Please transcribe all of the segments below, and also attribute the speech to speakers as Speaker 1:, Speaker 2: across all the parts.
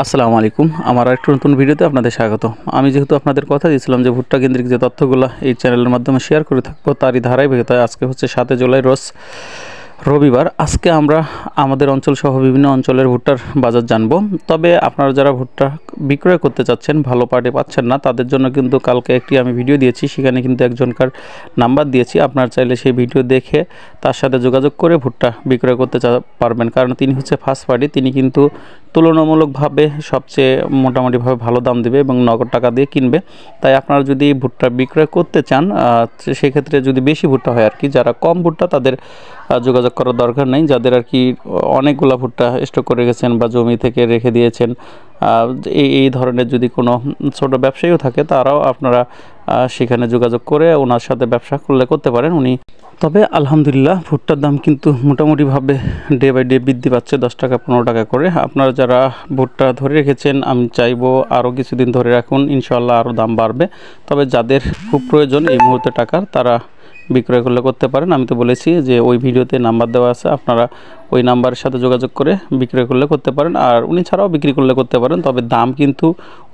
Speaker 1: আসসালামু আলাইকুম। আমার একটা নতুন ভিডিওতে আপনাদের স্বাগত। আমি যেহেতু আপনাদের কথা দিয়েছিলাম যে ভুট্টা কেন্দ্রিক যে তথ্যগুলো এই চ্যানেলের মাধ্যমে শেয়ার করে থাকবো, তারই ধারাবাহিকতায় আজকে হচ্ছে 7 জুলাই রোজ রবিবার। আজকে আমরা আমাদের অঞ্চল সহ বিভিন্ন অঞ্চলের ভুট্টার বাজার জানবো। তবে আপনারা যারা ভুট্টা বিক্রয় করতে চাচ্ছেন, ভালো পার্টি পাচ্ছেন না, তাদের জন্য কিন্তু কালকে একটি আমি ভিডিও দিয়েছি, সেখানে কিন্তু একজনকার নাম্বার দিয়েছি। আপনারা চাইলে সেই ভিডিও দেখে তার সাথে যোগাযোগ করে ভুট্টা বিক্রয় করতে পারবেন, কারণ তিনি হচ্ছে ফার্স্ট পার্টি। তিনি কিন্তু তুলনামূলকভাবে সবচেয়ে মোটামুটিভাবে ভালো দাম দেবে এবং নগদ টাকা দিয়ে কিনবে। তাই আপনারা যদি ভুট্টা বিক্রয় করতে চান, সেক্ষেত্রে যদি বেশি ভুট্টা হয় আর কি, যারা কম ভুট্টা তাদের যোগাযোগ করার দরকার নেই। যাদের আর কি অনেকগুলো ভুট্টা স্টক করে রেখেছেন বা জমি থেকে রেখে দিয়েছেন, এই ধরনের যদি কোনো ছোট ব্যবসায়ীও থাকে, তারাও আপনারা সেখানে যোগাযোগ করে ওনার সাথে ব্যবসা করতে পারেন। উনি তবে আলহামদুলিল্লাহ ভুট্টার দাম কিন্তু মোটামুটিভাবে ডে বাই ডে বৃদ্ধি পাচ্ছে, 10 টাকা 15 টাকা করে। আপনারা যারা ভুট্টা ধরে রেখেছেন, আমি চাইবো আরও কিছুদিন ধরে রাখুন, ইনশাআল্লাহ আরও দাম বাড়বে। তবে যাদের খুব প্রয়োজন এই মুহূর্তে টাকার, তারা বিক্রয় করতে পারেন। আমি তো বলেছি যে ওই ভিডিওতে নাম্বার দেওয়া আছে, আপনারা ওই নাম্বারের সাথে যোগাযোগ করে বিক্রয় করতে পারেন। আর উনি ছাড়াও বিক্রি করতে পারেন। তবে দাম কিন্তু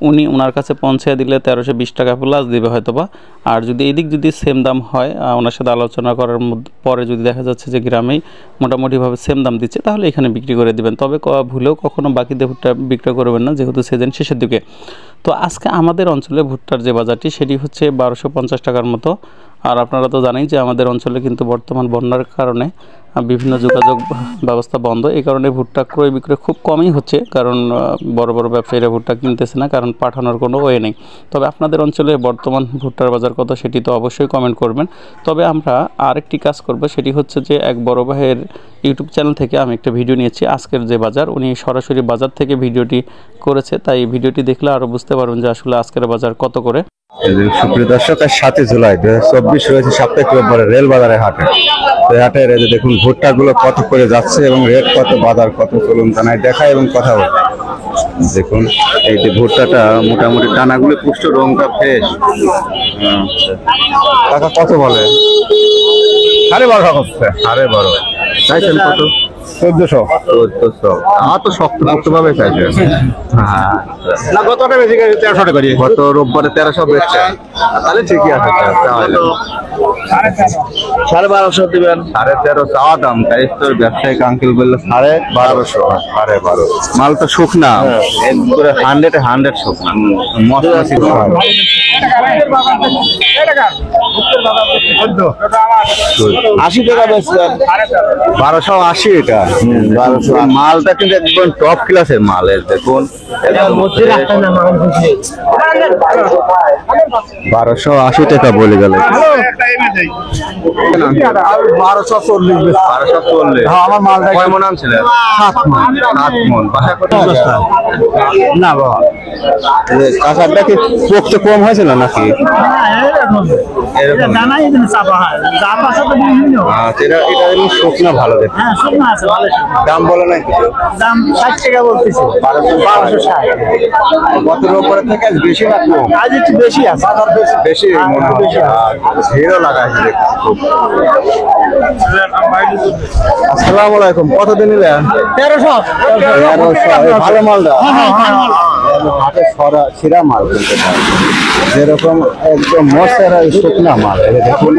Speaker 1: উনি ওনার কাছে পৌঁছে দিলে 1320 টাকা প্লাস দেবে হয়তোবা। আর যদি এইদিক যদি সেম দাম হয়, ওনার সাথে আলোচনা করার পরে যদি দেখা যাচ্ছে যে গ্রামেই মোটামুটিভাবে সেম দাম দিচ্ছে, তাহলে এখানে বিক্রি করে দেবেন। তবে ভুলেও কখনো বাকিতে ভুট্টা বিক্রয় করবেন না, যেহেতু সিজন শেষের দিকে। তো আজকে আমাদের অঞ্চলে ভুট্টার যে বাজারটি, সেটি হচ্ছে 1250 টাকার মতো। আর আপনারা তো জানেন যে আমাদের অঞ্চলে কিন্তু বর্তমান বন্যার কারণে বিভিন্ন যোগাযোগ ব্যবস্থা বন্ধ। এই কারণে ভুট্টা ক্রয় বিক্রয় খুব কমই হচ্ছে, কারণ বড় বড় ব্যবসায়ীরা ভুট্টা কিনতেছে না, কারণ পাঠানোর কোনো ওয়ে নেই। তবে আপনাদের অঞ্চলে বর্তমান ভুট্টার বাজার কত, সেটি তো অবশ্যই কমেন্ট করবেন। তবে আমরা আরেকটি কাজ করব, সেটি হচ্ছে যে এক বড় ভাইয়ের ইউটিউব চ্যানেল থেকে আমি একটা ভিডিও নিয়েছি আজকের যে বাজার, উনি সরাসরি বাজার থেকে ভিডিওটি করেছে। তাই ভিডিওটি দেখলে আরও বুঝতে পারবেন যে আসলে আজকের বাজার কত করে।
Speaker 2: সুপ্রিয় দর্শক, 7 জুলাই 2024 রয়েছে সাপ্তাহিক রোববারে রেল বাজারে হাটে। তো হাটের দেখুন ভুট্টা গুলো কত করে যাচ্ছে এবং রেট কত, বাজার কত, চলুন জানাই দেখায় এবং কথা বলে। দেখুন এই যে ভুট্টাটা মোটামুটি দানাগুলো পুষ্ট, রংটা ফ্রেশ। টাকা কত বলে? 12.5 হচ্ছে। 12.5 চাইছেন কত? 1400। তো শক্ত ভাবে চাইছে। না, গতটা বেশি 1300 টাকা দিয়ে, গত রোববারে 1300 বেচছে। তাহলে ঠিকই আছে। 1250 দিবেন। 1350 চাওয়া দাম। তাই তোর ব্যবসায়িক আঙ্কেল বললো 1250। মাল তো শুকনা, 100 শুকনা, মশলা ছিল। 80 টাকা বেচছেন। 1280 এটা। মালটা কিন্তু একদম টপ ক্লাসের মাল। দেখুন 1280 টাকা বলে গেল। 1240। আমার মাল কয় মন আনছিলেন? 7 মন। বাসা কত বস্তা? না বাবা, কাঁচাটা কি পোক্ত কম হয়েছে না নাকি? শুকনা ভালো দেখে। দাম বলে নাই কিছু? দাম 60 টাকা বলতেছে। 1260। গত রোববারের থেকে আজ বেশি না কম? আজ একটু বেশি আছে। বেশি মনে হচ্ছে। ভিড়ও লাগাইছে। আসসালামু আলাইকুম। কত দিন নিলেন? 1300। ভালো মালটা। হাটে ছিঁড়া মাল কিনতে পারে, যেরকম একদম মশলা শুকনা মাল। দেখুন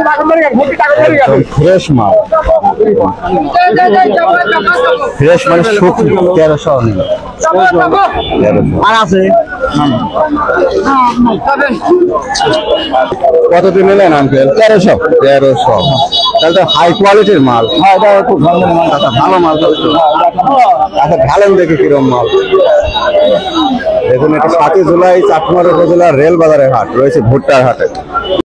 Speaker 2: ফ্রেশ মাল, ফ্রেশ মানে শুকনো। 1300 নিল। আর আছে কতদিন নিলেন আঙ্কেল? 1300। তাহলে তো হাই কোয়ালিটির মাল। হ্যাঁ, এটা খুব ভালো মাল। ভালো মাল। আচ্ছা, ঢালেন দেখি কিরম মাল। দেখুন এটা 7 জুলাই চাটমার উপজেলার রেল বাজারের হাট রয়েছে, ভুট্টার হাটে।